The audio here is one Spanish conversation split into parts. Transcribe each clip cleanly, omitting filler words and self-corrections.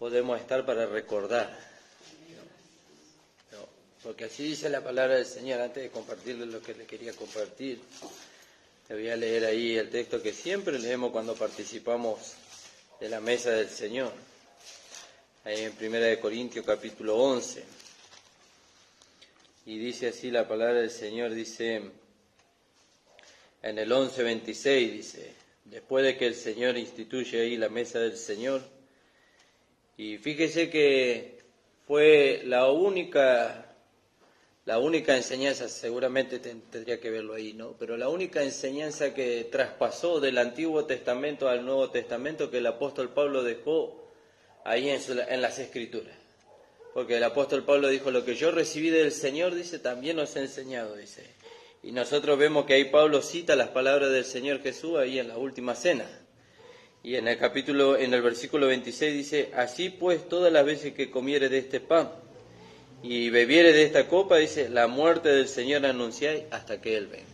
podemos estar para recordar. Porque así dice la palabra del Señor. Antes de compartirles lo que le quería compartir, le voy a leer ahí el texto que siempre leemos cuando participamos de la mesa del Señor. Ahí en 1 Corintios capítulo 11. Y dice así la palabra del Señor, dice en el 11:26, dice, después de que el Señor instituye ahí la mesa del Señor, y fíjese que fue la única enseñanza, seguramente tendría que verlo ahí, ¿no? Pero la única enseñanza que traspasó del Antiguo Testamento al Nuevo Testamento que el apóstol Pablo dejó ahí en las Escrituras. Porque el apóstol Pablo dijo, lo que yo recibí del Señor, dice, también os he enseñado, dice. Y nosotros vemos que ahí Pablo cita las palabras del Señor Jesús ahí en la última cena. Y en el versículo 26 dice, así pues todas las veces que comiere de este pan y bebiere de esta copa, dice, la muerte del Señor anunciáis hasta que Él venga.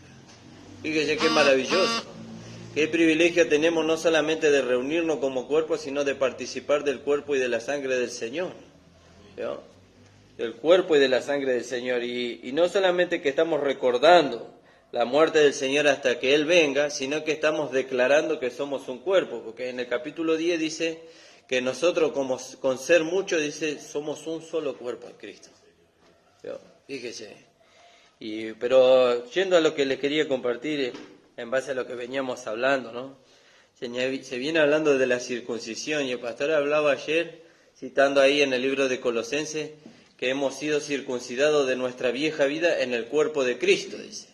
Fíjese qué maravilloso, qué privilegio tenemos no solamente de reunirnos como cuerpo, sino de participar del cuerpo y de la sangre del Señor. ¿No? Del cuerpo y de la sangre del Señor. Y no solamente que estamos recordando la muerte del Señor hasta que Él venga, sino que estamos declarando que somos un cuerpo, porque en el capítulo 10 dice que nosotros con ser muchos, dice, somos un solo cuerpo en Cristo. ¿No? Fíjese. Pero yendo a lo que les quería compartir, en base a lo que veníamos hablando, ¿no? Se viene hablando de la circuncisión, y el pastor hablaba ayer, citando ahí en el libro de Colosenses, que hemos sido circuncidados de nuestra vieja vida en el cuerpo de Cristo, dice.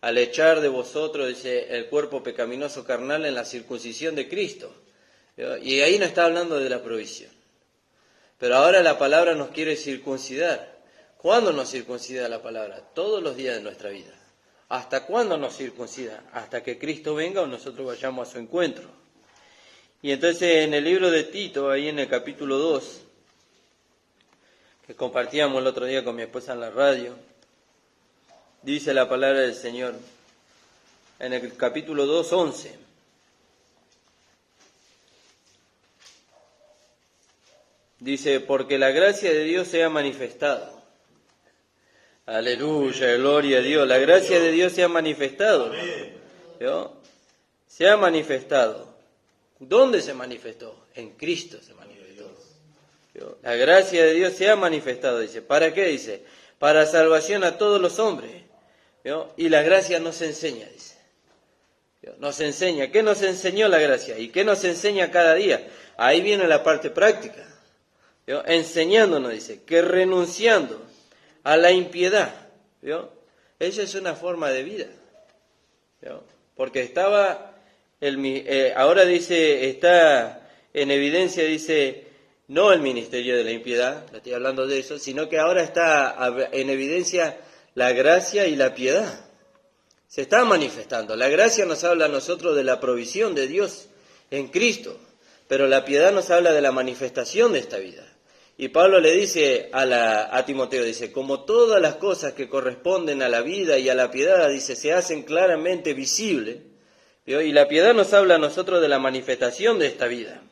Al echar de vosotros, dice, el cuerpo pecaminoso carnal en la circuncisión de Cristo. Y ahí no está hablando de la provisión. Pero ahora la palabra nos quiere circuncidar. ¿Cuándo nos circuncida la palabra? Todos los días de nuestra vida. ¿Hasta cuándo nos circuncida? Hasta que Cristo venga o nosotros vayamos a su encuentro. Y entonces en el libro de Tito, ahí en el capítulo 2, que compartíamos el otro día con mi esposa en la radio, dice la palabra del Señor, en el capítulo 2, 11. Dice, porque la gracia de Dios se ha manifestado. Aleluya, gloria a Dios. La gracia de Dios se ha manifestado. ¿No? Se ha manifestado. ¿Dónde se manifestó? En Cristo se manifestó. ¿No? La gracia de Dios se ha manifestado, dice. ¿Para qué? Dice, para salvación a todos los hombres. ¿No? Y la gracia nos enseña, dice. ¿No? Nos enseña. ¿Qué nos enseñó la gracia? ¿Y qué nos enseña cada día? Ahí viene la parte práctica. ¿No? Enseñándonos, dice, que renunciando a la impiedad, ¿no? Esa es una forma de vida, ¿no? Porque ahora dice, está en evidencia, dice, no el ministerio de la impiedad, no estoy hablando de eso, sino que ahora está en evidencia la gracia y la piedad. Se está manifestando. La gracia nos habla a nosotros de la provisión de Dios en Cristo, pero la piedad nos habla de la manifestación de esta vida. Y Pablo le dice a Timoteo, dice, como todas las cosas que corresponden a la vida y a la piedad, dice, se hacen claramente visibles. Y la piedad nos habla a nosotros de la manifestación de esta vida.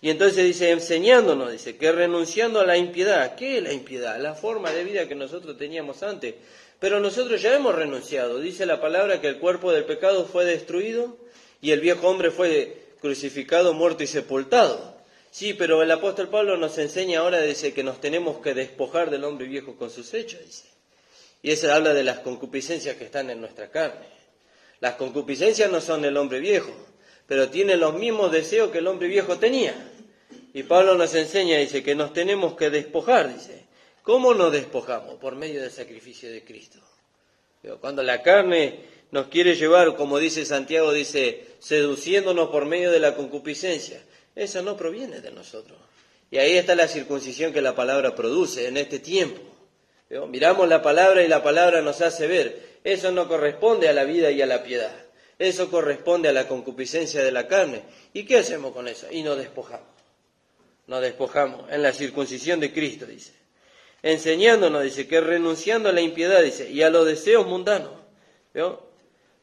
Y entonces dice, enseñándonos, dice, que renunciando a la impiedad. ¿Qué es la impiedad? La forma de vida que nosotros teníamos antes. Pero nosotros ya hemos renunciado. Dice la palabra que el cuerpo del pecado fue destruido y el viejo hombre fue crucificado, muerto y sepultado. Sí, pero el apóstol Pablo nos enseña ahora, dice, que nos tenemos que despojar del hombre viejo con sus hechos, dice. Y eso habla de las concupiscencias que están en nuestra carne. Las concupiscencias no son del hombre viejo, pero tienen los mismos deseos que el hombre viejo tenía. Y Pablo nos enseña, dice, que nos tenemos que despojar, dice. ¿Cómo nos despojamos? Por medio del sacrificio de Cristo. Cuando la carne nos quiere llevar, como dice Santiago, dice, seduciéndonos por medio de la concupiscencia. Eso no proviene de nosotros. Y ahí está la circuncisión que la palabra produce en este tiempo. ¿Veo? Miramos la palabra y la palabra nos hace ver. Eso no corresponde a la vida y a la piedad. Eso corresponde a la concupiscencia de la carne. ¿Y qué hacemos con eso? Y nos despojamos. Nos despojamos en la circuncisión de Cristo, dice. Enseñándonos, dice, que renunciando a la impiedad, dice, y a los deseos mundanos. ¿Veo?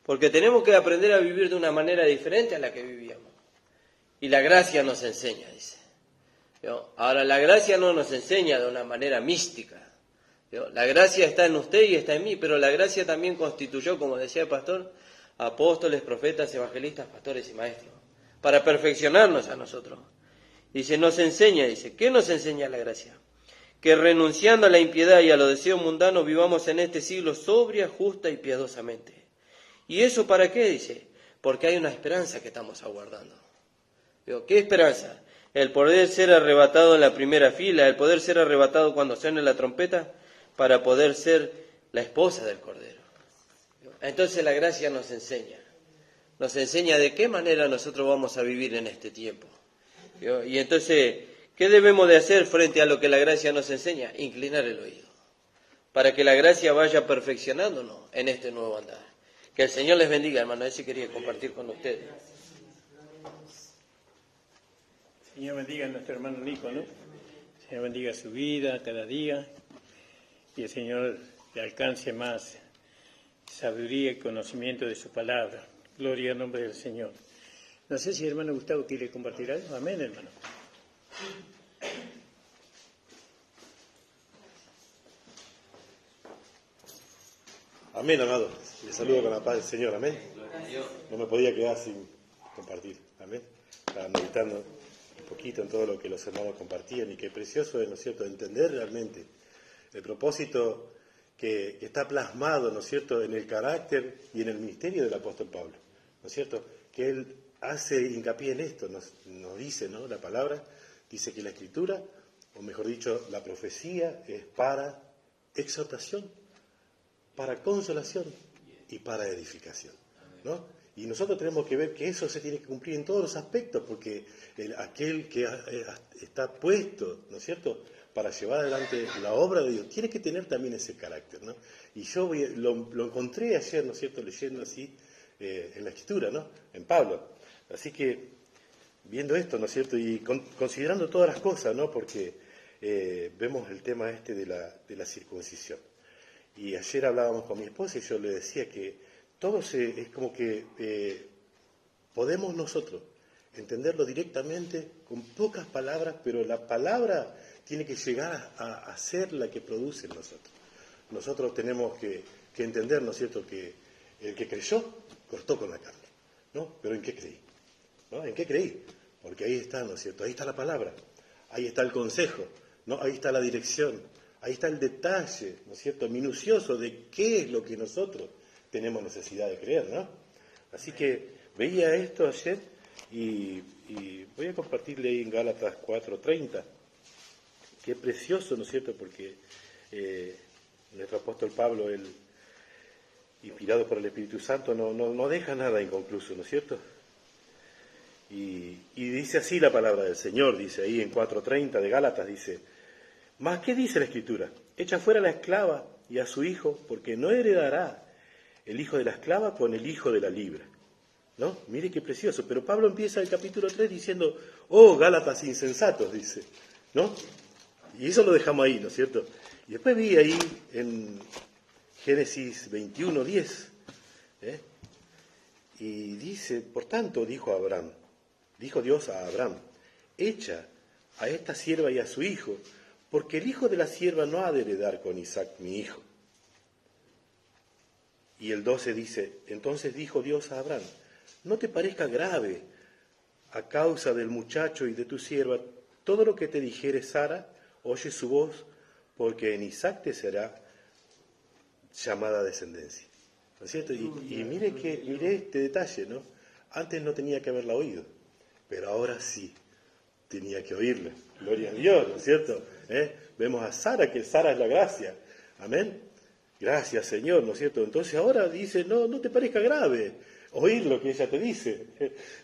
Porque tenemos que aprender a vivir de una manera diferente a la que vivíamos. Y la gracia nos enseña, dice. ¿no? Ahora, la gracia no nos enseña de una manera mística. ¿no? La gracia está en usted y está en mí, pero la gracia también constituyó, como decía el pastor, apóstoles, profetas, evangelistas, pastores y maestros, para perfeccionarnos a nosotros. Dice, nos enseña, dice, ¿qué nos enseña la gracia? Que renunciando a la impiedad y a los deseos mundanos vivamos en este siglo sobria, justa y piadosamente. ¿Y eso para qué? Dice, porque hay una esperanza que estamos aguardando. Digo, ¿qué esperanza? El poder ser arrebatado en la primera fila, el poder ser arrebatado cuando suene la trompeta, para poder ser la esposa del Cordero. Entonces la gracia nos enseña de qué manera nosotros vamos a vivir en este tiempo. Y entonces, ¿qué debemos de hacer frente a lo que la gracia nos enseña? Inclinar el oído, para que la gracia vaya perfeccionándonos en este nuevo andar. Que el Señor les bendiga, hermano, eso quería compartir con ustedes. Señor bendiga a nuestro hermano Nico, ¿no? Señor bendiga su vida cada día y el Señor le alcance más sabiduría y conocimiento de su palabra. Gloria al nombre del Señor. No sé si el hermano Gustavo quiere compartir algo. Amén, hermano. Amén, amado. Les saludo con la paz del Señor. Amén. No me podía quedar sin compartir. Amén. Estaba meditando un poquito en todo lo que los hermanos compartían y qué precioso es, ¿no es cierto?, entender realmente el propósito que está plasmado, ¿no es cierto?, en el carácter y en el ministerio del apóstol Pablo, ¿no es cierto?, que él hace hincapié en esto, nos dice, ¿no?, la palabra, dice que la escritura, o mejor dicho, la profecía es para exhortación, para consolación y para edificación, ¿no? Y nosotros tenemos que ver que eso se tiene que cumplir en todos los aspectos, porque aquel que está puesto, ¿no es cierto?, para llevar adelante la obra de Dios, tiene que tener también ese carácter, ¿no? Y yo lo encontré ayer, ¿no es cierto?, leyendo así en la Escritura, ¿no?, en Pablo. Así que, viendo esto, ¿no es cierto?, y considerando todas las cosas, ¿no?, porque vemos el tema de la circuncisión. Y ayer hablábamos con mi esposa y yo le decía que todo es como que podemos nosotros entenderlo directamente con pocas palabras, pero la palabra tiene que llegar a ser la que produce en nosotros. Nosotros tenemos que entender, ¿no es cierto?, que el que creyó cortó con la carne, ¿no? Pero ¿en qué creí? ¿No? ¿En qué creí? Porque ahí está, ¿no es cierto?, ahí está la palabra, ahí está el consejo, ¿no? Ahí está la dirección, ahí está el detalle, ¿no es cierto?, minucioso de qué es lo que nosotros tenemos necesidad de creer, ¿no? Así que veía esto ayer y voy a compartirle ahí en Gálatas 4:30. Qué precioso, ¿no es cierto?, porque nuestro apóstol Pablo, él, inspirado por el Espíritu Santo, no deja nada inconcluso, ¿no es cierto? Y dice así la palabra del Señor, dice ahí en 4:30 de Gálatas, dice, ¿mas qué dice la Escritura? Echa fuera a la esclava y a su hijo, porque no heredará el hijo de la esclava con el hijo de la libre. ¿No? Mire qué precioso. Pero Pablo empieza el capítulo 3 diciendo, oh, Gálatas insensatos, dice, ¿no? Y eso lo dejamos ahí, ¿no es cierto? Y después vi ahí en Génesis 21:10, y dice, por tanto, dijo Dios a Abraham, echa a esta sierva y a su hijo, porque el hijo de la sierva no ha de heredar con Isaac mi hijo. Y el 12 dice, entonces dijo Dios a Abraham, no te parezca grave a causa del muchacho y de tu sierva, todo lo que te dijere Sara, oye su voz, porque en Isaac te será llamada descendencia. ¿No es cierto? Y mire este detalle, ¿no? Antes no tenía que haberla oído, pero ahora sí tenía que oírla. Gloria a Dios, ¿no es cierto? Vemos a Sara, que Sara es la gracia. Amén. Gracias, Señor, ¿no es cierto? Entonces ahora dice, no te parezca grave oír lo que ella te dice,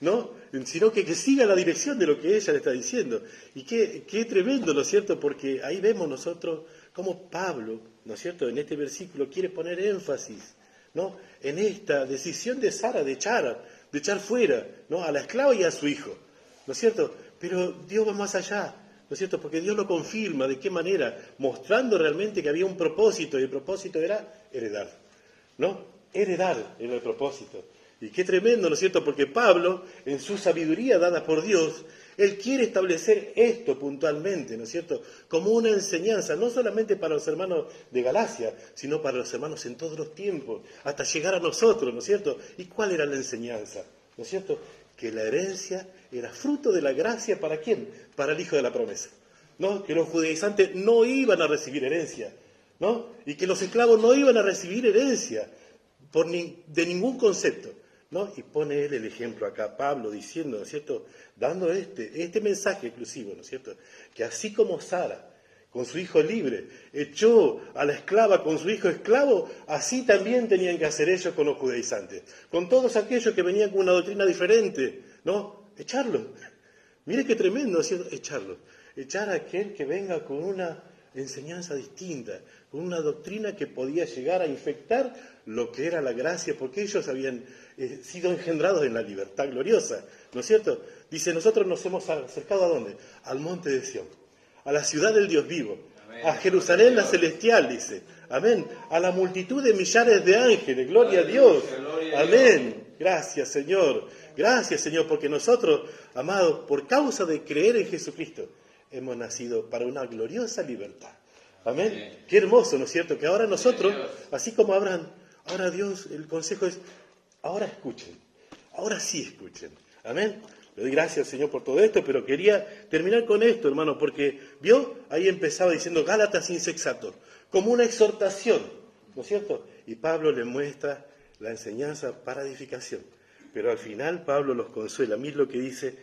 ¿no? Sino que siga la dirección de lo que ella le está diciendo. Y qué tremendo, ¿no es cierto? Porque ahí vemos nosotros cómo Pablo, ¿no es cierto?, en este versículo quiere poner énfasis, ¿no?, en esta decisión de Sara de echar fuera, ¿no?, a la esclava y a su hijo, ¿no es cierto? Pero Dios va más allá, ¿no es cierto? Porque Dios lo confirma, ¿de qué manera? Mostrando realmente que había un propósito, y el propósito era heredar, ¿no? Heredar era el propósito. Y qué tremendo, ¿no es cierto? Porque Pablo, en su sabiduría dada por Dios, él quiere establecer esto puntualmente, ¿no es cierto? Como una enseñanza, no solamente para los hermanos de Galacia, sino para los hermanos en todos los tiempos, hasta llegar a nosotros, ¿no es cierto? ¿Y cuál era la enseñanza? ¿No es cierto? Que la herencia era fruto de la gracia, ¿para quién? Para el hijo de la promesa, ¿no? Que los judaizantes no iban a recibir herencia, ¿no? Y que los esclavos no iban a recibir herencia de ningún concepto, ¿no? Y pone él el ejemplo acá, Pablo, diciendo, ¿no es cierto?, dando este mensaje exclusivo, ¿no es cierto?, que así como Sara, con su hijo libre, echó a la esclava con su hijo esclavo, así también tenían que hacer ellos con los judaizantes, con todos aquellos que venían con una doctrina diferente, ¿no? Echarlos. Mire qué tremendo, ¿no es cierto?, echarlos. Echar a aquel que venga con una enseñanza distinta, con una doctrina que podía llegar a infectar lo que era la gracia, porque ellos habían sido engendrados en la libertad gloriosa, ¿no es cierto? Dice, nosotros nos hemos acercado ¿a dónde? Al monte de Sión, a la ciudad del Dios vivo, amén, a Jerusalén la celestial, dice, amén, a la multitud de millares de ángeles, gloria a Dios, amén, gracias Señor, porque nosotros, amados, por causa de creer en Jesucristo, hemos nacido para una gloriosa libertad. Amén. Sí. Qué hermoso, ¿no es cierto? Que ahora nosotros, así como Abraham, ahora Dios, el consejo es, ahora escuchen, ahora sí escuchen. Amén. Le doy gracias, Señor, por todo esto, pero quería terminar con esto, hermano, porque, ¿vio? Ahí empezaba diciendo Gálatas insensatos, como una exhortación, ¿no es cierto? Y Pablo le muestra la enseñanza para edificación. Pero al final Pablo los consuela. Mira lo que dice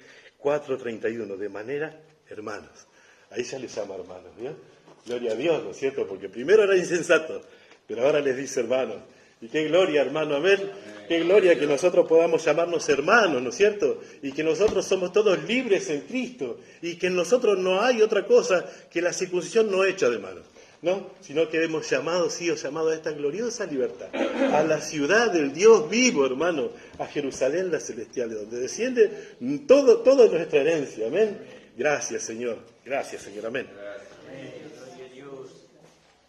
4:31, de manera, hermanos. Ahí ya les llama hermanos, ¿vio? Gloria a Dios, ¿no es cierto? Porque primero era insensato, pero ahora les dice hermanos. Y qué gloria, hermano, amén. Qué gloria que nosotros podamos llamarnos hermanos, ¿no es cierto? Y que nosotros somos todos libres en Cristo. Y que en nosotros no hay otra cosa que la circuncisión no hecha de manos, ¿no? Sino que hemos llamado, sí, llamado a esta gloriosa libertad. A la ciudad del Dios vivo, hermano. A Jerusalén la celestial, de donde desciende toda nuestra herencia, amén. Gracias, Señor. Gracias, Señor. Amén. Amén. Gloria a Dios.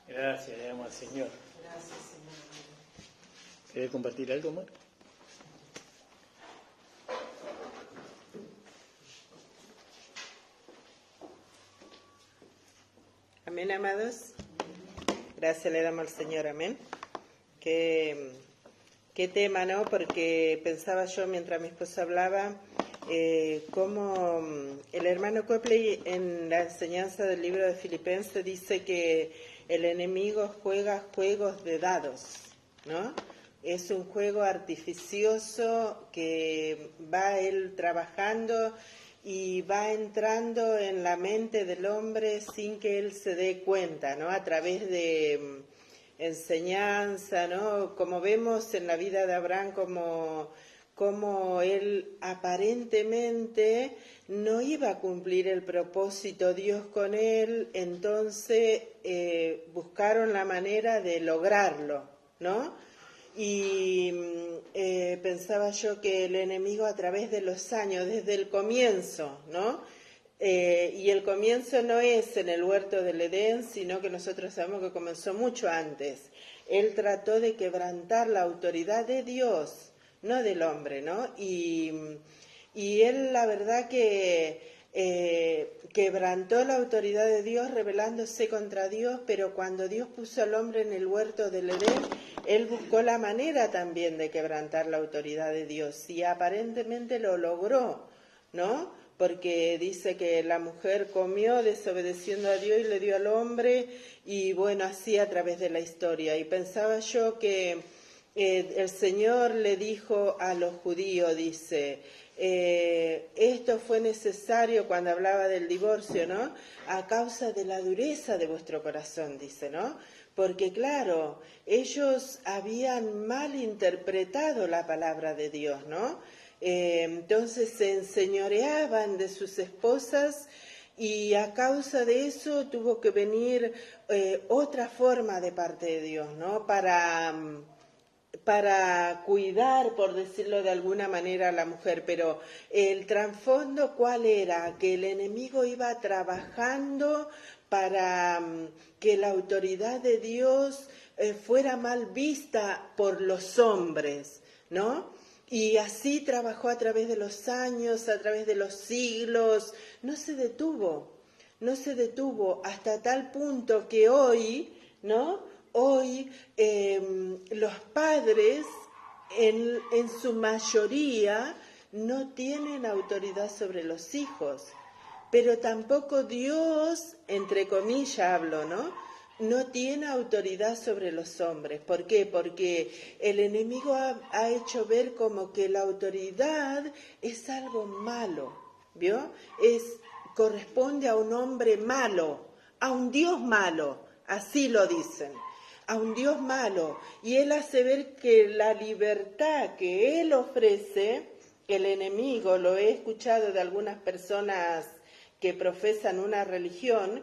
Gracias, le damos al Señor. Gracias, Señor. ¿Quiere compartir algo más? Amén, amados. Gracias le damos al Señor. Amén. Qué tema, ¿no? Porque pensaba yo mientras mi esposa hablaba, cómo el hermano Copley en la enseñanza del libro de Filipenses dice que el enemigo juega juegos de dados, ¿no? Es un juego artificioso que va él trabajando y va entrando en la mente del hombre sin que él se dé cuenta, ¿no? A través de enseñanza, ¿no? Como vemos en la vida de Abraham, como él aparentemente no iba a cumplir el propósito Dios con él, entonces buscaron la manera de lograrlo, ¿no? Y pensaba yo que el enemigo a través de los años, desde el comienzo, ¿no? Y el comienzo no es en el huerto del Edén, sino que nosotros sabemos que comenzó mucho antes. Él trató de quebrantar la autoridad de Dios, no del hombre, ¿no? Y él, la verdad que quebrantó la autoridad de Dios rebelándose contra Dios, pero cuando Dios puso al hombre en el huerto del Edén, él buscó la manera también de quebrantar la autoridad de Dios y aparentemente lo logró, ¿no? Porque dice que la mujer comió desobedeciendo a Dios y le dio al hombre, y bueno, así a través de la historia. Y pensaba yo que el Señor le dijo a los judíos, dice, esto fue necesario cuando hablaba del divorcio, ¿no? A causa de la dureza de vuestro corazón, dice, ¿no? Porque claro, ellos habían mal interpretado la palabra de Dios, ¿no? Entonces se enseñoreaban de sus esposas y a causa de eso tuvo que venir otra forma de parte de Dios, ¿no? Para cuidar, por decirlo de alguna manera, a la mujer. Pero el trasfondo, ¿cuál era? Que el enemigo iba trabajando para que la autoridad de Dios fuera mal vista por los hombres, ¿no? Y así trabajó a través de los años, a través de los siglos, no se detuvo hasta tal punto que hoy, ¿no? Hoy los padres en su mayoría no tienen autoridad sobre los hijos, pero tampoco Dios, entre comillas hablo, no tiene autoridad sobre los hombres. ¿Por qué? Porque el enemigo ha hecho ver como que la autoridad es algo malo, ¿vio? Corresponde a un hombre malo, a un Dios malo, así lo dicen, a un Dios malo. Y él hace ver que la libertad que él ofrece, el enemigo, lo he escuchado de algunas personas que profesan una religión,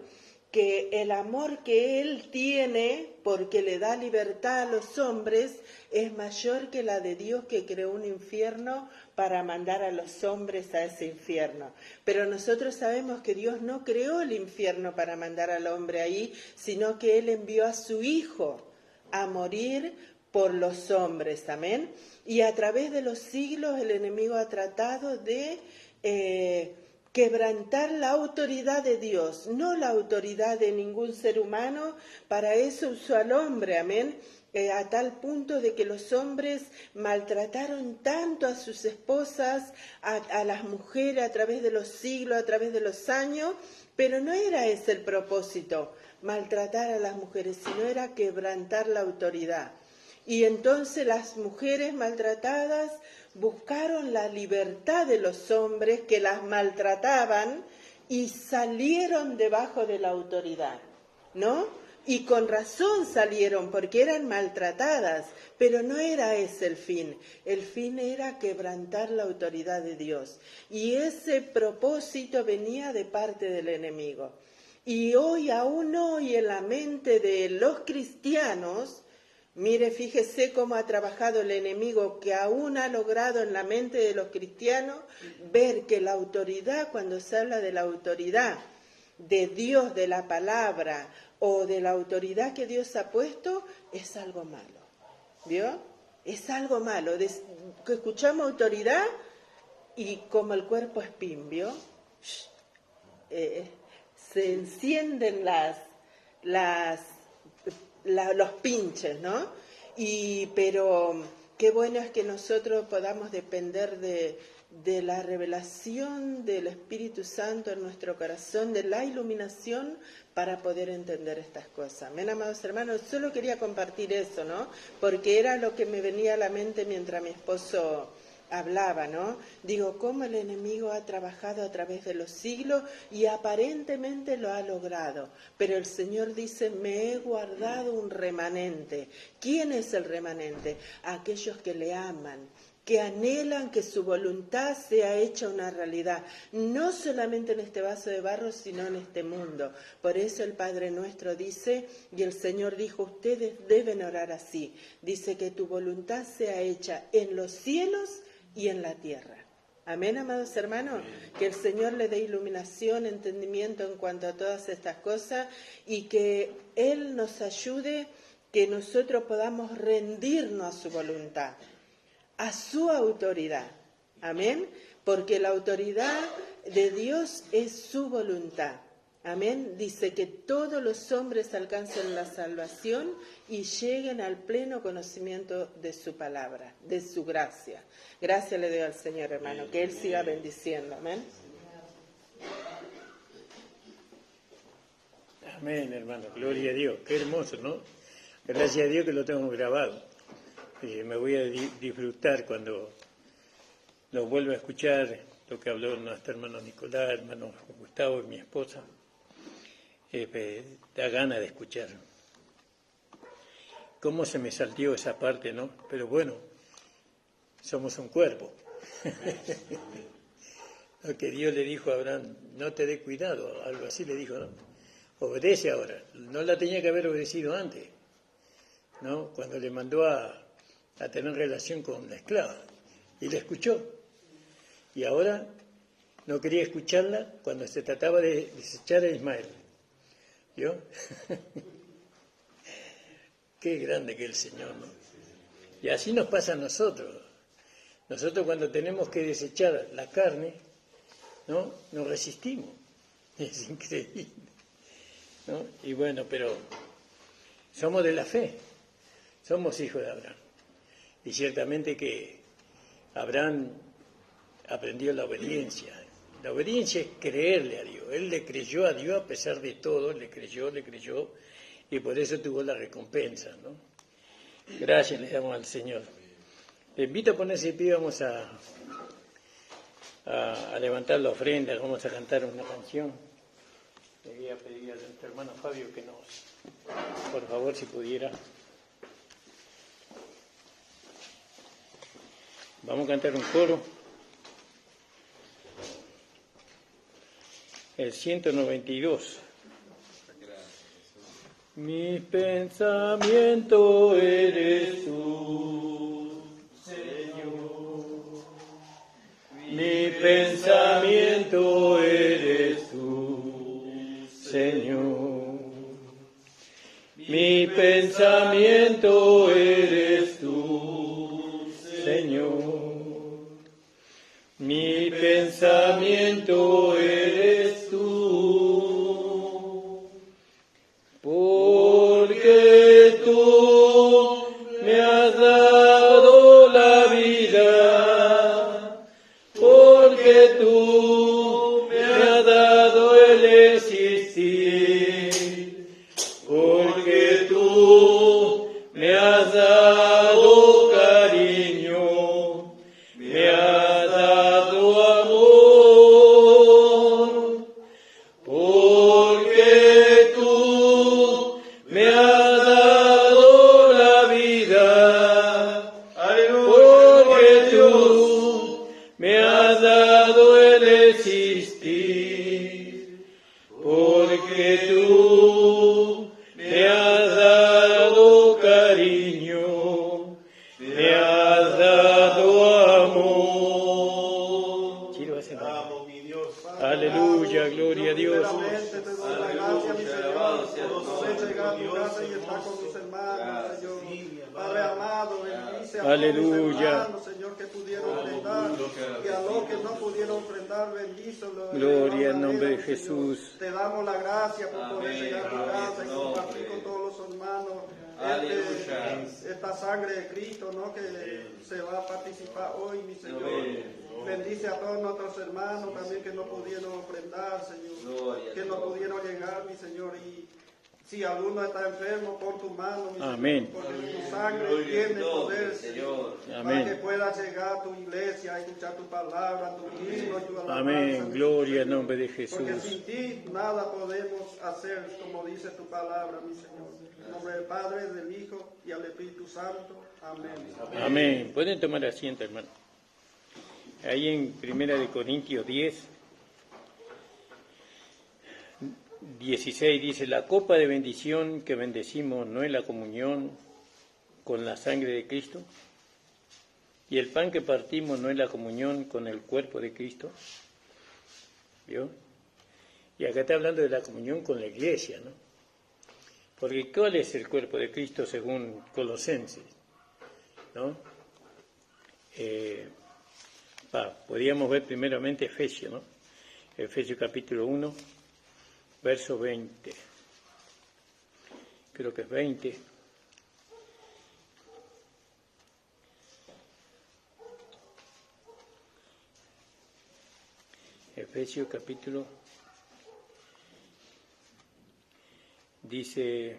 que el amor que él tiene, porque le da libertad a los hombres, es mayor que la de Dios, que creó un infierno para mandar a los hombres a ese infierno. Pero nosotros sabemos que Dios no creó el infierno para mandar al hombre ahí, sino que Él envió a su Hijo a morir por los hombres, amén. Y a través de los siglos el enemigo ha tratado de quebrantar la autoridad de Dios, no la autoridad de ningún ser humano. Para eso usó al hombre, amén, a tal punto de que los hombres maltrataron tanto a sus esposas, a las mujeres a través de los siglos, a través de los años, pero no era ese el propósito, maltratar a las mujeres, sino era quebrantar la autoridad. Y entonces las mujeres maltratadas buscaron la libertad de los hombres que las maltrataban y salieron debajo de la autoridad, ¿no? Y con razón salieron, porque eran maltratadas, pero no era ese el fin. El fin era quebrantar la autoridad de Dios. Y ese propósito venía de parte del enemigo. Y aún hoy en la mente de los cristianos, mire, fíjese cómo ha trabajado el enemigo, que aún ha logrado en la mente de los cristianos ver que la autoridad, cuando se habla de la autoridad de Dios, de la palabra, o de la autoridad que Dios ha puesto, es algo malo, ¿vio? Es algo malo, que escuchamos autoridad y como el cuerpo es pin, ¿vio? Se encienden los pinches, ¿no? Pero qué bueno es que nosotros podamos depender de la revelación del Espíritu Santo en nuestro corazón, de la iluminación para poder entender estas cosas. Amén, amados hermanos. Solo quería compartir eso, ¿no? Porque era lo que me venía a la mente mientras mi esposo hablaba, ¿no? Digo, cómo el enemigo ha trabajado a través de los siglos y aparentemente lo ha logrado. Pero el Señor dice, me he guardado un remanente. ¿Quién es el remanente? Aquellos que le aman, que anhelan que su voluntad sea hecha una realidad, no solamente en este vaso de barro, sino en este mundo. Por eso el Padre Nuestro dice, y el Señor dijo, ustedes deben orar así. Dice que tu voluntad sea hecha en los cielos y en la tierra. Amén, amados hermanos. Que el Señor le dé iluminación, entendimiento en cuanto a todas estas cosas y que Él nos ayude, que nosotros podamos rendirnos a su voluntad, a su autoridad. Amén. Porque la autoridad de Dios es su voluntad. Amén. Dice que todos los hombres alcancen la salvación y lleguen al pleno conocimiento de su palabra, de su gracia. Gracias le doy al Señor, hermano. Que Él siga bendiciendo. Amén. Amén, hermano. Gloria a Dios. Qué hermoso, ¿no? Gracias a Dios que lo tengo grabado. Me voy a disfrutar cuando lo vuelva a escuchar lo que habló nuestro hermano Nicolás, hermano Gustavo y mi esposa. Da ganas de escuchar. Cómo se me saltió esa parte, ¿no? Pero bueno, somos un cuerpo. Lo que Dios le dijo a Abraham, no te dé cuidado, algo así le dijo, ¿no? Obedece ahora. No la tenía que haber obedecido antes, ¿no? Cuando le mandó a tener relación con la esclava. Y la escuchó. Y ahora no quería escucharla cuando se trataba de desechar a Ismael. ¿Vio? Qué grande que es el Señor, ¿no? Y así nos pasa a nosotros. Nosotros cuando tenemos que desechar la carne, ¿no? Nos resistimos. Es increíble, ¿no? Y bueno, pero somos de la fe, somos hijos de Abraham. Y ciertamente que Abraham aprendió la obediencia. La obediencia es creerle a Dios. Él le creyó a Dios a pesar de todo, le creyó, y por eso tuvo la recompensa, ¿no? Gracias le damos al Señor. Le invito a ponerse de pie, vamos a levantar la ofrenda, vamos a cantar una canción. Le voy a pedir a nuestro hermano Fabio que nos, por favor, si pudiera. Vamos a cantar un coro. El 192. Mi pensamiento eres tú, Señor. Mi pensamiento eres tú, Señor. Mi pensamiento eres tú, Señor. Mi pensamiento eres tú, porque tú me has dado la vida, porque tú me has dado el existir, porque tú me has dado cariño, me has dado amor, porque tú me has dado la vida, porque tú me has dado el existir, porque tú me has dado cariño, me has dado amor. Aleluya, gloria a Dios. Primeramente te doy la gracia, mi Señor, por haber llegado a tu casa y estar con mis hermanos, Señor. Padre amado, bendice a todos mis Aleluya. hermanos, Señor, que pudieron ofrendar, y a los que no pudieron ofrendar, bendícelos. Gloria al nombre de Jesús. Te damos la gracia por poder llegar a tu casa y compartir con todos los hermanos esta sangre de Cristo, ¿no? Que se va a participar hoy, mi Señor. Bendice a todos nuestros hermanos también que no pudieron ofrendar, Señor, que no pudieron llegar, mi Señor. Y si alguno está enfermo, pon tu mano, mi Amén. Señor, porque tu sangre tiene poder, Señor, Amén. para que puedas llegar a tu iglesia, a escuchar tu palabra, tu himno y tu alabanza. Amén. Gloria al nombre de Jesús. Porque sin ti nada podemos hacer, como dice tu palabra, mi Señor. En nombre del Padre, del Hijo y del Espíritu Santo. Amén. Amén. Pueden tomar asiento, hermano. Ahí en 1 Corintios 10:16 dice: la copa de bendición que bendecimos no es la comunión con la sangre de Cristo, y el pan que partimos no es la comunión con el cuerpo de Cristo. ¿Vio? Y acá está hablando de la comunión con la iglesia, ¿no? Porque ¿cuál es el cuerpo de Cristo según Colosenses? ¿No? Podríamos ver primeramente Efesios, ¿no? Efesios capítulo 1, verso 20. Creo que es 20. Efesios capítulo dice,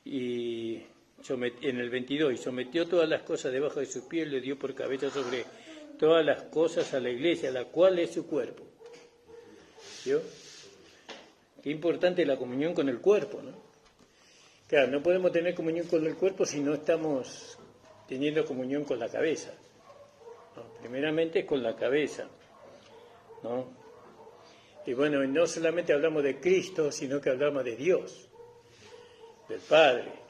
y en el 22, y sometió todas las cosas debajo de su piel, le dio por cabeza sobre todas las cosas a la iglesia, la cual es su cuerpo. ¿Vio? Qué importante la comunión con el cuerpo, ¿no? Claro, no podemos tener comunión con el cuerpo si no estamos teniendo comunión con la cabeza, ¿no? Primeramente con la cabeza, ¿no? Y bueno, no solamente hablamos de Cristo, sino que hablamos de Dios, del Padre.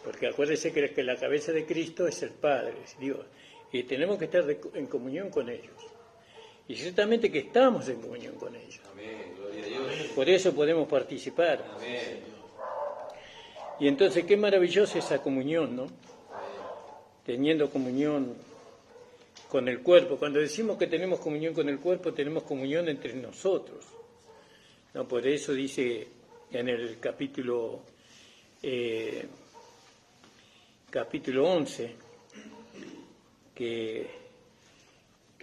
Porque acuérdense que la cabeza de Cristo es el Padre, es Dios. Y tenemos que estar en comunión con ellos. Y ciertamente que estamos en comunión con ellos. Amén, gloria a Dios. Por eso podemos participar. Amén. Y entonces qué maravillosa esa comunión, ¿no? teniendo comunión con el cuerpo. Cuando decimos que tenemos comunión con el cuerpo, tenemos comunión entre nosotros, ¿no? Por eso dice en el capítulo 11 que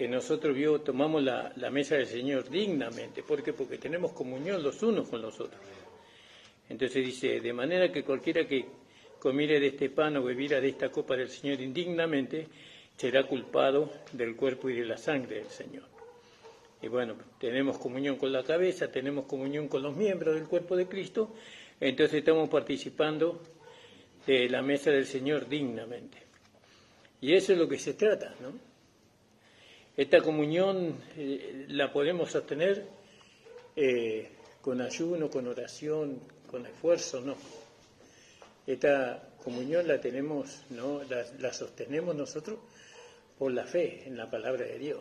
nosotros tomamos la mesa del Señor dignamente. ¿Por qué? Porque tenemos comunión los unos con los otros. Entonces dice, de manera que cualquiera que comiere de este pan o bebiera de esta copa del Señor indignamente, será culpado del cuerpo y de la sangre del Señor. Y bueno, tenemos comunión con la cabeza, tenemos comunión con los miembros del cuerpo de Cristo, entonces estamos participando de la mesa del Señor dignamente. Y eso es lo que se trata, ¿no? Esta comunión la podemos sostener con ayuno, con oración, con esfuerzo, no. Esta comunión la tenemos, ¿no? La sostenemos nosotros por la fe en la palabra de Dios,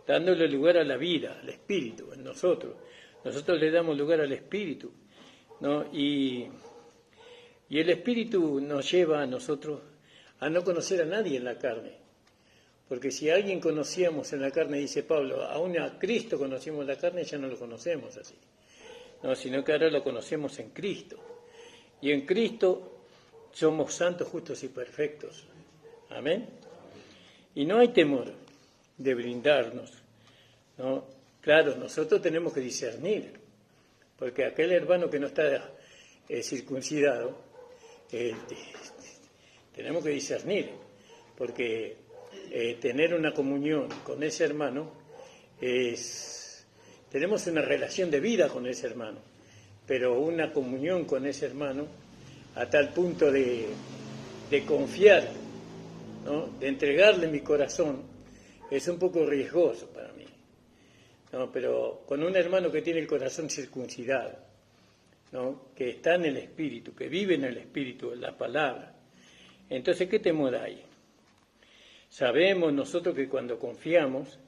dándole lugar a la vida, al Espíritu en nosotros. Nosotros le damos lugar al Espíritu, ¿no? Y el Espíritu nos lleva a nosotros a no conocer a nadie en la carne. Porque si a alguien conocíamos en la carne, dice Pablo, aún a Cristo conocimos en la carne, ya no lo conocemos así, no, sino que ahora lo conocemos en Cristo. Y en Cristo somos santos, justos y perfectos. Amén. Y no hay temor de brindarnos, ¿no? Claro, nosotros tenemos que discernir, porque aquel hermano que no está circuncidado, tenemos que discernir, porque tener una comunión con ese hermano tenemos una relación de vida con ese hermano, pero una comunión con ese hermano a tal punto de confiar, ¿no? De entregarle mi corazón, es un poco riesgoso para mí, ¿no? Pero con un hermano que tiene el corazón circuncidado, ¿no? Que está en el Espíritu, que vive en el Espíritu, en la palabra, entonces ¿qué temor hay? Sabemos nosotros que cuando confiamos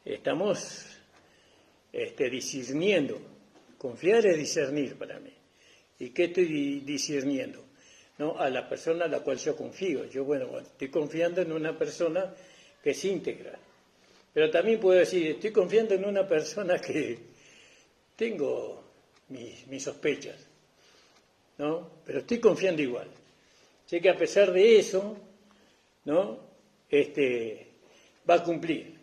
estamos discerniendo. Confiar es discernir para mí. ¿Y qué estoy discerniendo? ¿No? A la persona a la cual yo confío. Yo, bueno, estoy confiando en una persona que es íntegra. Pero también puedo decir, estoy confiando en una persona que tengo mis sospechas, ¿no? Pero estoy confiando igual. Sé que a pesar de eso, ¿no? Va a cumplir,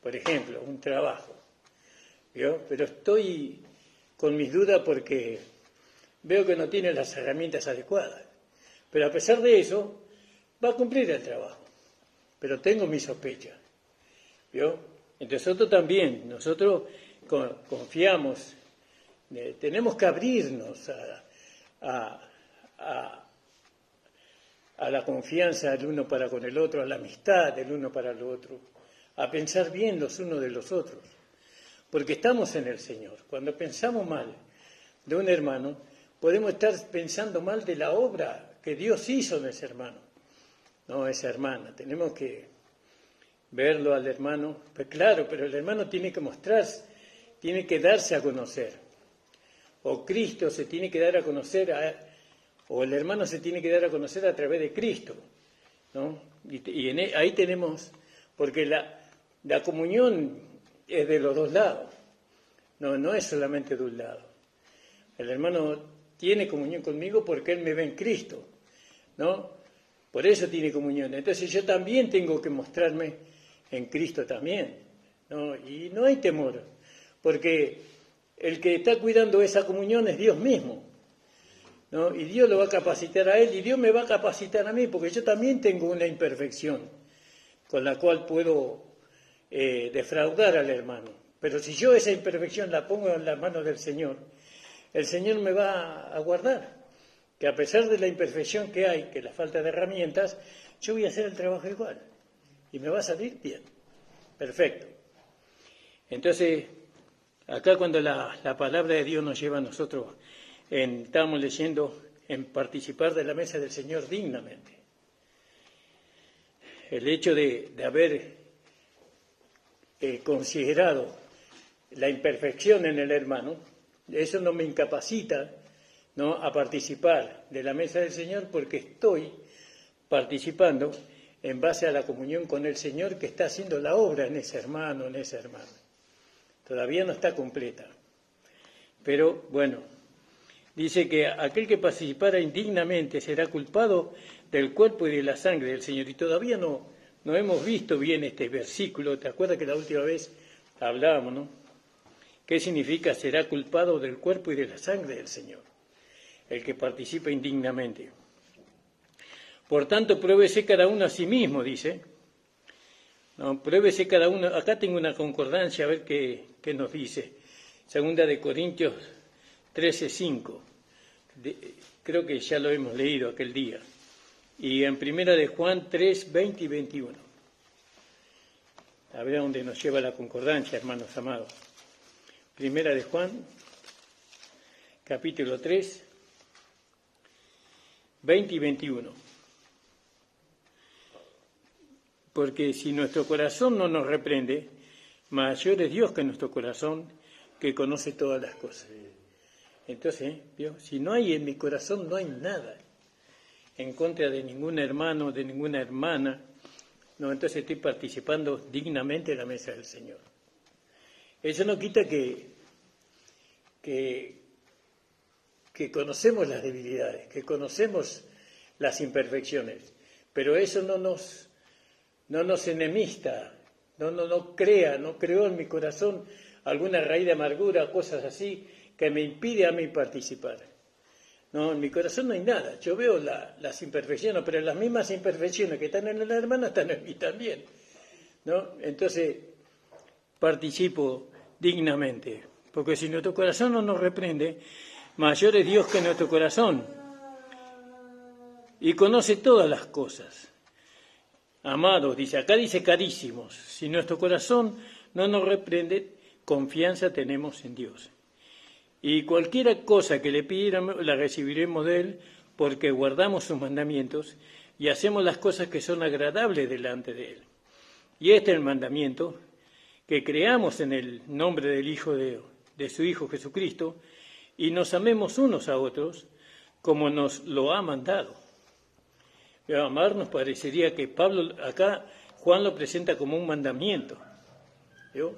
por ejemplo, un trabajo, ¿vio? Pero estoy con mis dudas porque veo que no tiene las herramientas adecuadas. Pero a pesar de eso, va a cumplir el trabajo. Pero tengo mis sospechas, ¿vio? Entonces nosotros también, confiamos, tenemos que abrirnos a la confianza del uno para con el otro, a la amistad del uno para el otro, a pensar bien los unos de los otros, porque estamos en el Señor. Cuando pensamos mal de un hermano, podemos estar pensando mal de la obra que Dios hizo en ese hermano, no esa hermana. Tenemos que verlo al hermano, pues claro, pero el hermano tiene que mostrarse, tiene que darse a conocer, o Cristo se tiene que dar a conocer o el hermano se tiene que dar a conocer a través de Cristo, ¿no? Y ahí tenemos, porque la comunión es de los dos lados, no es solamente de un lado. El hermano tiene comunión conmigo porque él me ve en Cristo, ¿no? Por eso tiene comunión. Entonces yo también tengo que mostrarme en Cristo también, ¿no? Y no hay temor, porque el que está cuidando esa comunión es Dios mismo, ¿no? Y Dios lo va a capacitar a él y Dios me va a capacitar a mí, porque yo también tengo una imperfección con la cual puedo defraudar al hermano. Pero si yo esa imperfección la pongo en las manos del Señor, el Señor me va a guardar, que a pesar de la imperfección que hay, que la falta de herramientas, yo voy a hacer el trabajo igual y me va a salir bien, perfecto. Entonces, acá cuando la palabra de Dios nos lleva a nosotros, estamos leyendo en participar de la mesa del Señor dignamente. El hecho de haber considerado la imperfección en el hermano, eso no me incapacita, ¿no?, a participar de la mesa del Señor, porque estoy participando en base a la comunión con el Señor que está haciendo la obra en ese hermano, en esa hermana. Todavía no está completa. Pero bueno, dice que aquel que participara indignamente será culpado del cuerpo y de la sangre del Señor. Y todavía no hemos visto bien este versículo. ¿Te acuerdas que la última vez hablábamos, no? ¿Qué significa será culpado del cuerpo y de la sangre del Señor? El que participa indignamente. Por tanto, pruébese cada uno a sí mismo, dice. No, pruébese cada uno. Acá tengo una concordancia, a ver qué nos dice. Segunda de Corintios 13:5. Creo que ya lo hemos leído aquel día. Y en primera de Juan 3:20 y 21. A ver a dónde nos lleva la concordancia, hermanos amados. Primera de Juan, capítulo 3, 20 y 21. Porque si nuestro corazón no nos reprende, mayor es Dios que nuestro corazón, que conoce todas las cosas. Entonces, ¿vio? Si no hay en mi corazón, no hay nada en contra de ningún hermano, de ninguna hermana, no, entonces estoy participando dignamente en la mesa del Señor. Eso no quita que conocemos las debilidades, que conocemos las imperfecciones, pero eso no nos enemista, no creó en mi corazón alguna raíz de amargura, cosas así, que me impide a mí participar. No, en mi corazón no hay nada. Yo veo las imperfecciones, pero las mismas imperfecciones que están en el hermano están en mí también, ¿no? Entonces, participo dignamente, porque si nuestro corazón no nos reprende, mayor es Dios que nuestro corazón, y conoce todas las cosas. Amados, acá dice carísimos, si nuestro corazón no nos reprende, confianza tenemos en Dios. Y cualquier cosa que le pidiéramos, la recibiremos de Él, porque guardamos sus mandamientos y hacemos las cosas que son agradables delante de Él. Y este es el mandamiento, que creamos en el nombre del Hijo de su Hijo Jesucristo, y nos amemos unos a otros como nos lo ha mandado. Amar nos parecería que acá Juan lo presenta como un mandamiento. ¿Vio?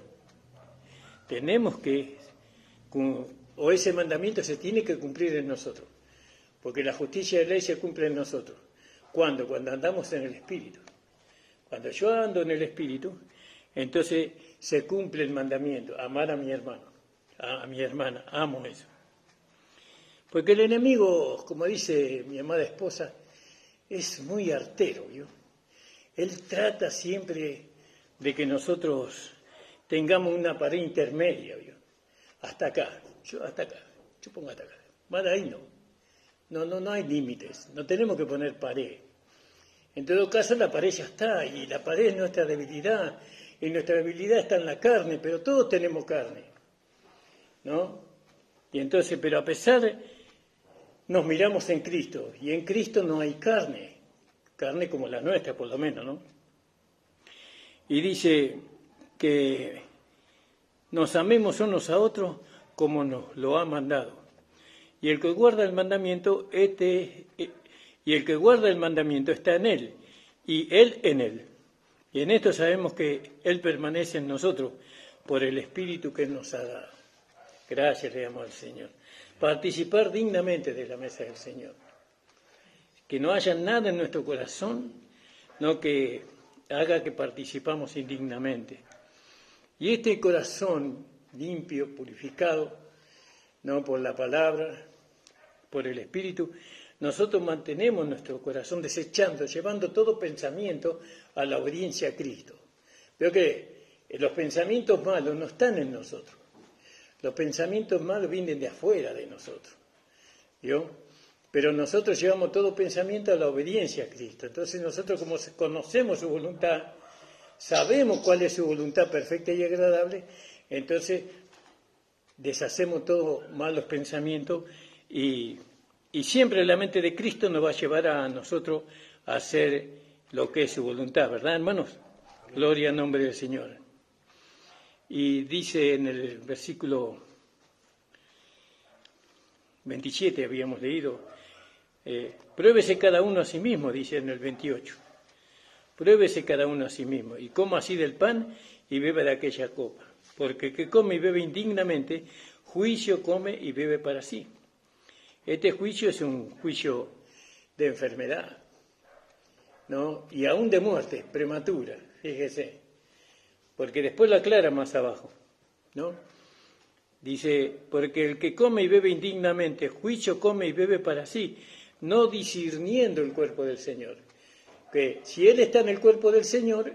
Tenemos que, o ese mandamiento se tiene que cumplir en nosotros, porque la justicia de ley se cumple en nosotros. ¿Cuándo? Cuando andamos en el Espíritu. Cuando yo ando en el Espíritu, entonces se cumple el mandamiento, amar a mi hermano, a mi hermana, amo eso. Porque el enemigo, como dice mi amada esposa, es muy artero, ¿vio? Él trata siempre de que nosotros tengamos una pared intermedia, ¿vio? Hasta acá, yo pongo hasta acá. Más de ahí no hay límites, no tenemos que poner pared. En todo caso la pared ya está, y la pared es nuestra debilidad, y nuestra debilidad está en la carne, pero todos tenemos carne, ¿no? Y entonces, pero a pesar, nos miramos en Cristo, y en Cristo no hay carne como la nuestra por lo menos, ¿no? Y dice que nos amemos unos a otros como nos lo ha mandado. Y el que guarda el mandamiento, está en Él, y Él en Él. Y en esto sabemos que Él permanece en nosotros por el Espíritu que Él nos ha dado. Gracias le damos al Señor. Participar dignamente de la mesa del Señor. Que no haya nada en nuestro corazón, no que haga que participamos indignamente. Y este corazón limpio, purificado, no por la palabra, por el Espíritu, nosotros mantenemos nuestro corazón desechando, llevando todo pensamiento a la obediencia a Cristo. Veo que los pensamientos malos no están en nosotros. Los pensamientos malos vienen de afuera de nosotros. ¿Vio? Pero nosotros llevamos todo pensamiento a la obediencia a Cristo. Entonces nosotros, como conocemos su voluntad, sabemos cuál es su voluntad perfecta y agradable, entonces deshacemos todos malos pensamientos y siempre la mente de Cristo nos va a llevar a nosotros a hacer lo que es su voluntad, ¿verdad, hermanos? Gloria al nombre del Señor. Y dice en el versículo 27, habíamos leído, Pruébese cada uno a sí mismo, dice en el 28. Pruébese cada uno a sí mismo, y coma así del pan y beba de aquella copa. Porque el que come y bebe indignamente, juicio come y bebe para sí. Este juicio es un juicio de enfermedad, ¿no? Y aún de muerte prematura, fíjese. Porque después la aclara más abajo, ¿no? Dice, porque el que come y bebe indignamente, juicio come y bebe para sí, no discerniendo el cuerpo del Señor. Que si Él está en el cuerpo del Señor,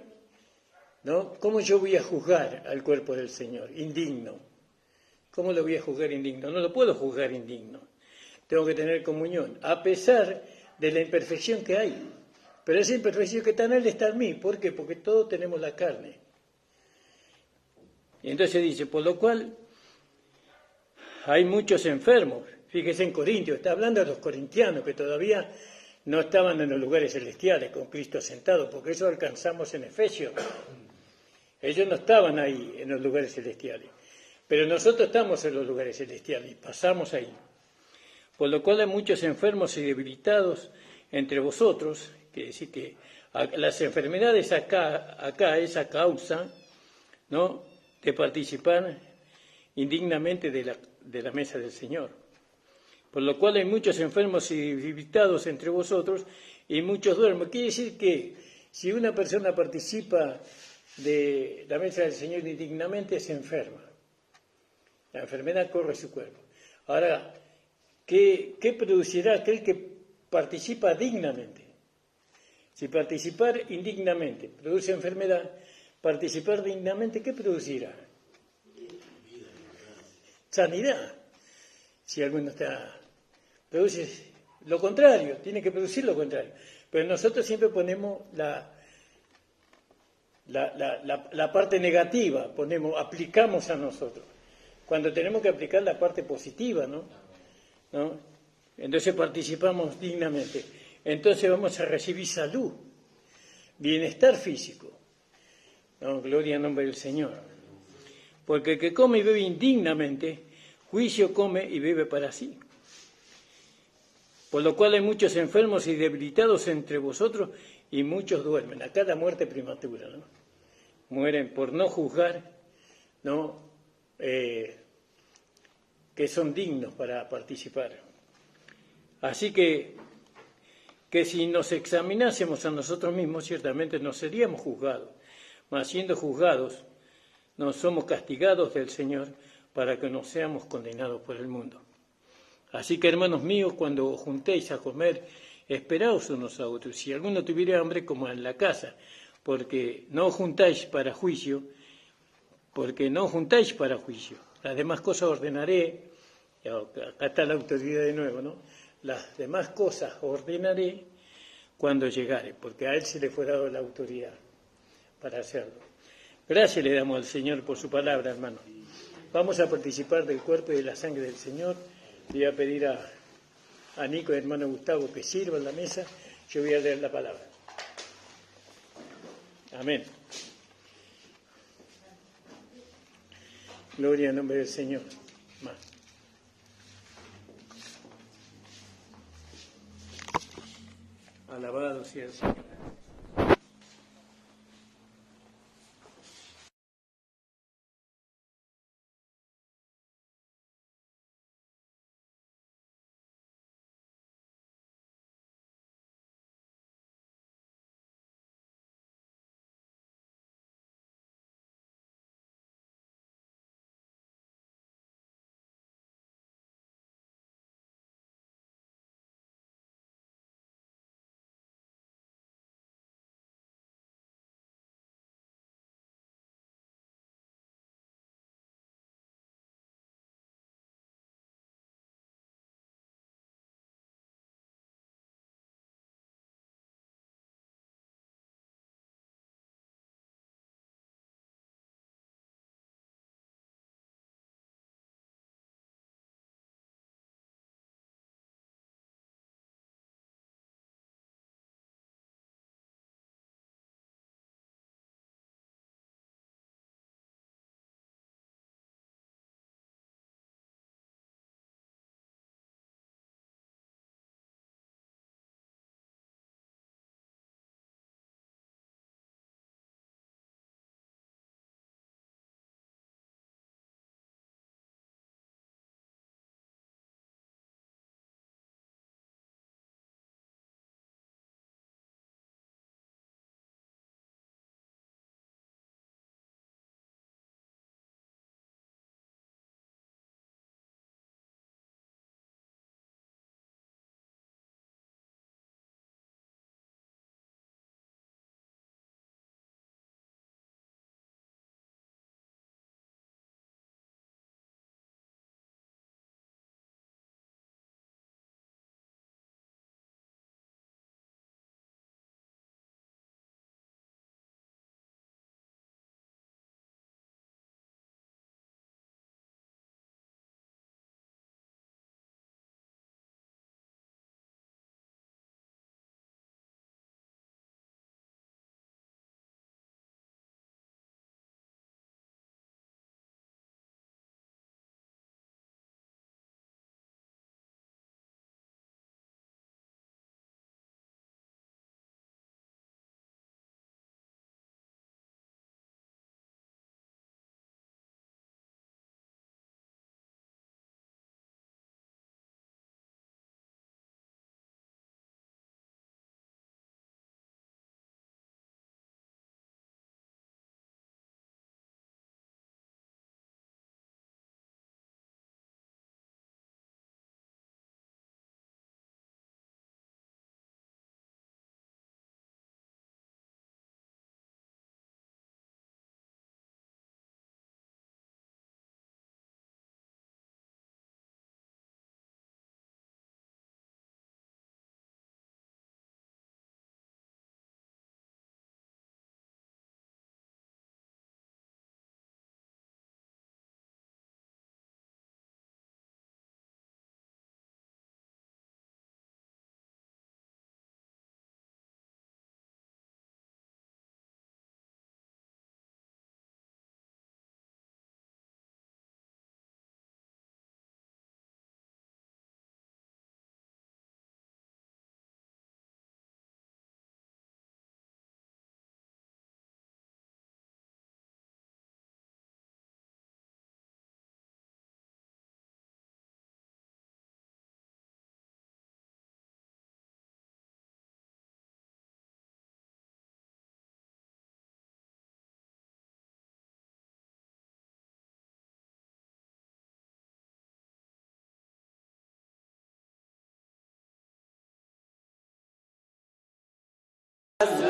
¿no? ¿Cómo yo voy a juzgar al cuerpo del Señor? Indigno. ¿Cómo lo voy a juzgar indigno? No lo puedo juzgar indigno. Tengo que tener comunión, a pesar de la imperfección que hay. Pero esa imperfección que está en Él está en mí. ¿Por qué? Porque todos tenemos la carne. Y entonces dice, por lo cual hay muchos enfermos. Fíjese en Corintios, está hablando de los corintianos que todavía no estaban en los lugares celestiales con Cristo sentado, porque eso alcanzamos en Efesios. Ellos no estaban ahí en los lugares celestiales, pero nosotros estamos en los lugares celestiales y pasamos ahí. Por lo cual hay muchos enfermos y debilitados entre vosotros, quiere decir que las enfermedades acá es a causa, ¿no?, de participar indignamente de la mesa del Señor. Por lo cual hay muchos enfermos y debilitados entre vosotros y muchos duermen. Quiere decir que si una persona participa de la mesa del Señor indignamente, se enferma. La enfermedad corre su cuerpo. Ahora, ¿qué producirá aquel que participa dignamente? Si participar indignamente produce enfermedad, participar dignamente, ¿qué producirá? Sanidad. Si alguno produce lo contrario, tiene que producir lo contrario. Pero nosotros siempre ponemos la parte negativa, aplicamos a nosotros. Cuando tenemos que aplicar la parte positiva, ¿no? Entonces participamos dignamente. Entonces vamos a recibir salud, bienestar físico. ¿No? Gloria al nombre del Señor. Porque el que come y bebe indignamente, juicio come y bebe para sí. Por lo cual hay muchos enfermos y debilitados entre vosotros y muchos duermen. Acá la muerte prematura, ¿no? Mueren por no juzgar, ¿no? Que son dignos para participar. Así que si nos examinásemos a nosotros mismos, ciertamente no seríamos juzgados. Mas siendo juzgados, no somos castigados del Señor para que no seamos condenados por el mundo. Así que, hermanos míos, cuando os juntéis a comer, esperaos unos a otros. Si alguno tuviera hambre, coma en la casa, porque no os juntáis para juicio, Las demás cosas ordenaré, acá está la autoridad de nuevo, ¿no? Las demás cosas ordenaré cuando llegare, porque a Él se le fue dado la autoridad para hacerlo. Gracias le damos al Señor por su palabra, hermano. Vamos a participar del cuerpo y de la sangre del Señor. Voy a pedir a Nico y al hermano Gustavo que sirvan la mesa. Yo voy a leer la palabra. Amén. Gloria al nombre del Señor. Más. Alabado sea el Señor.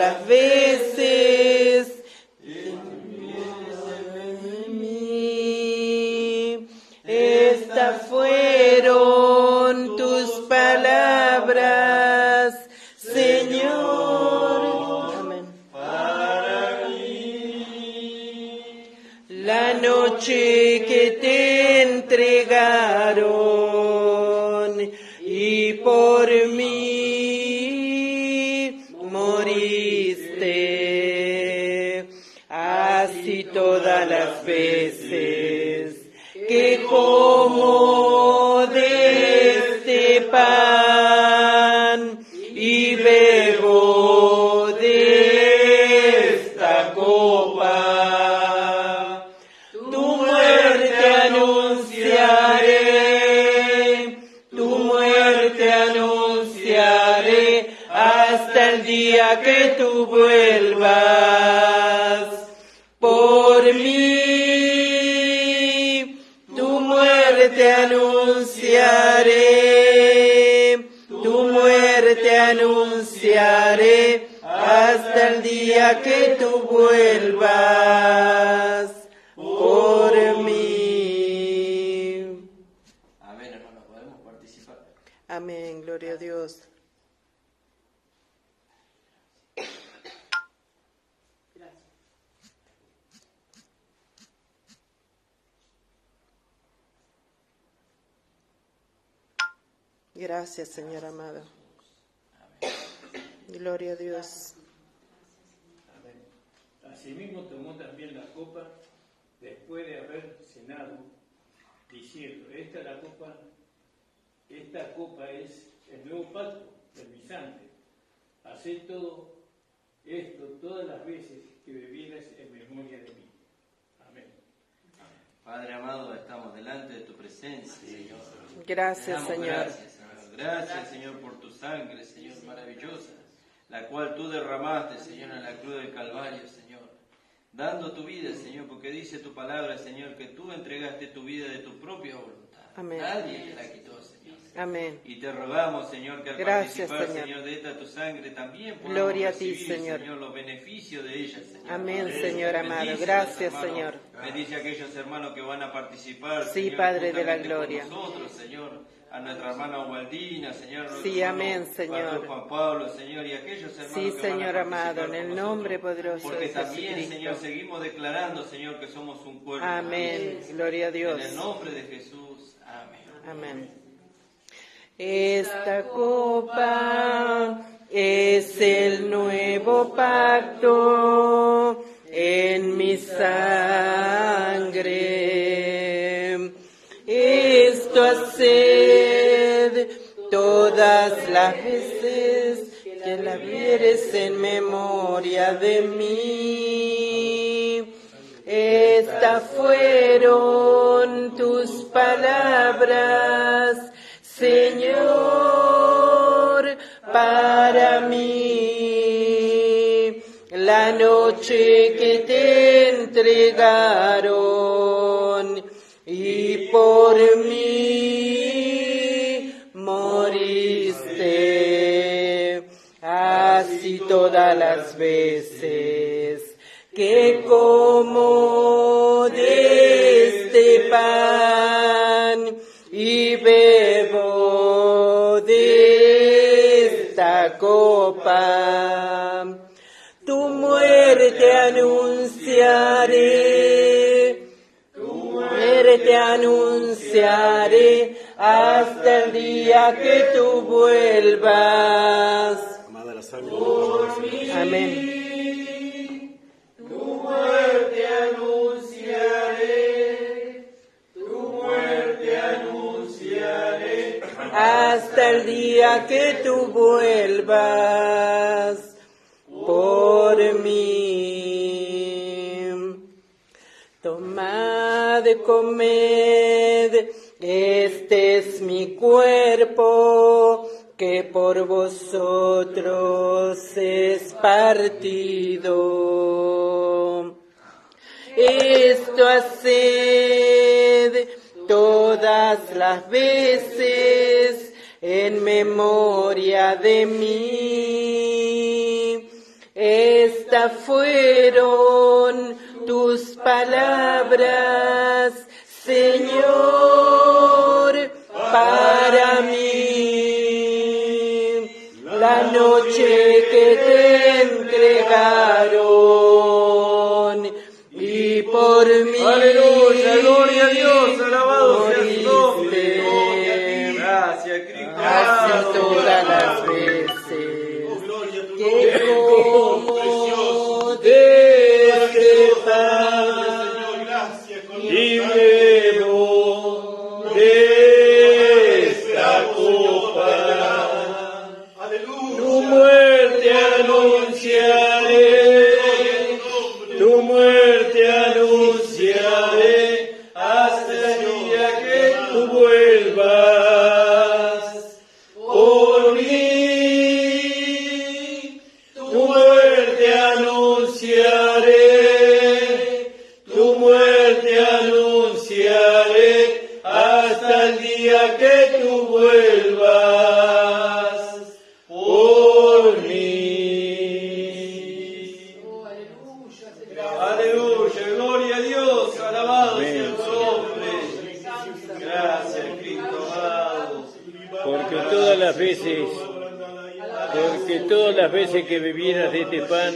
las veces. Estas fueron tus palabras, Señor. Amén. Para mí. La noche que te entregaron y por mí moriste, así todas las veces que como de este pan y bebo de esta copa, tu muerte anunciaré hasta el día que tú vuelvas por mí. Tu muerte anunciaré hasta el día que tú vuelvas por mí. Amén, hermano, podemos participar. Amén, gloria a Dios. Gracias, Señor amado. Gloria a Dios. Amén. Asimismo tomó también la copa después de haber cenado, diciendo, esta copa es el nuevo pacto de mi sangre. Haced todo esto todas las veces que bebieras en memoria de mí. Amén. Padre amado, estamos delante de tu presencia, Señor. Gracias, Señor. Gracias, Señor. Gracias, Señor, por tu sangre, Señor, maravillosa, la cual tú derramaste, Señor, en la cruz del Calvario, Señor, dando tu vida, Señor, porque dice tu palabra, Señor, que tú entregaste tu vida de tu propia voluntad. Amén. Nadie te la quitó, Señor. Amén. Y te rogamos, Señor, que al Gracias, participar, Señor. de esta tu sangre también podamos Gloria a ti, recibir, Señor. los beneficios de ella, Señor. Amén, Señor amado. Bendice Gracias, a los hermanos, Señor. Bendice a aquellos hermanos que van a participar, Sí, Señor, Padre de la juntamente con gloria. nosotros, Señor, a nuestra hermana Waldina, Señor. Sí, hermano amén, Señor. Pastor Juan Pablo, Señor, y aquellos hermanos Sí, que van a Señor participar amado, en con el nosotros. nombre poderoso Porque de también, Jesucristo. Señor, seguimos declarando, Señor, que somos un cuerpo. Amén. Gloria a Dios. En el nombre de Jesús. Amén. Amén. Esta copa es el nuevo pacto en mi sangre. Esto haced todas las veces que la vieres en memoria de mí. Estas fueron tus palabras, Señor, para mí. La noche que te entregaron y por mí moriste, así todas las veces que como de este pan y bebo de esta copa, tu muerte anunciaré hasta el día que tú vuelvas. Amada la sangre de nuestro Señor. Amén. Hasta el día que tú vuelvas por mí. Tomad, comed, este es mi cuerpo que por vosotros es partido. Esto haced todas las veces en memoria de mí. Estas fueron tus palabras, Señor, para mí. La noche que te entregaron y por mí. Aleluya, gloria a Dios, alabado sea su nombre. moriste. Gracias, Cristo. Así todas las veces que como de este pan y bebo de esta copa, tu muerte anunciaré, tu muerte anunciaré hasta el día que tú vuelvas por mí. Tu muerte anunciaré, tu muerte anunciaré hasta el día que tú vuelvas por mí. Aleluya, gloria a Dios, alabado sea su nombre. Gracias, Cristo amado. Porque todas las veces que bebieras de este pan,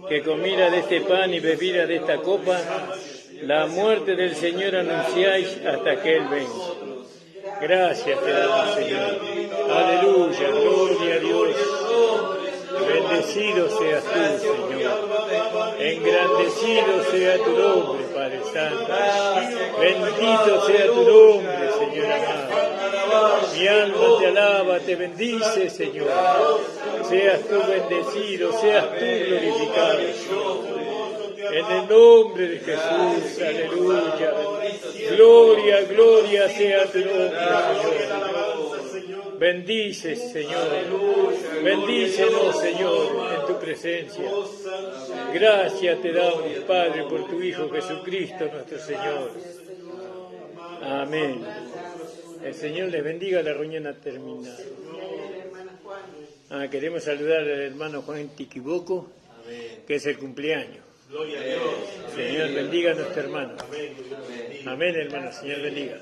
que comieras de este pan y bebieras de esta copa, la muerte del Señor anunciáis hasta que Él venga. Gracias te damos, Señor. Aleluya, gloria a Dios. Bendecido seas tú, Señor. Engrandecido sea tu nombre, Padre Santo. Bendito sea tu nombre, Señor amado. Mi alma te alaba, te bendice, Señor. Seas tú bendecido, seas tú glorificado. En el nombre de Jesús, aleluya. Gloria, gloria sea tu nombre, Señor. Bendice, Señor. Bendícenos, Señor, en tu presencia. Gracias te damos, Padre, por tu Hijo Jesucristo, nuestro Señor. Amén. El Señor les bendiga, la reunión ha terminado. Queremos saludar al hermano Juan Tiquiboco, que es el cumpleaños. Señor bendiga a nuestro hermano. Amén, hermano. Señor bendiga.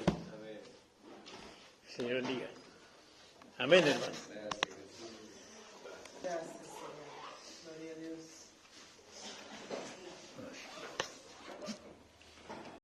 Señor bendiga. Amén, hermano. Gracias, Señor. Gloria a Dios.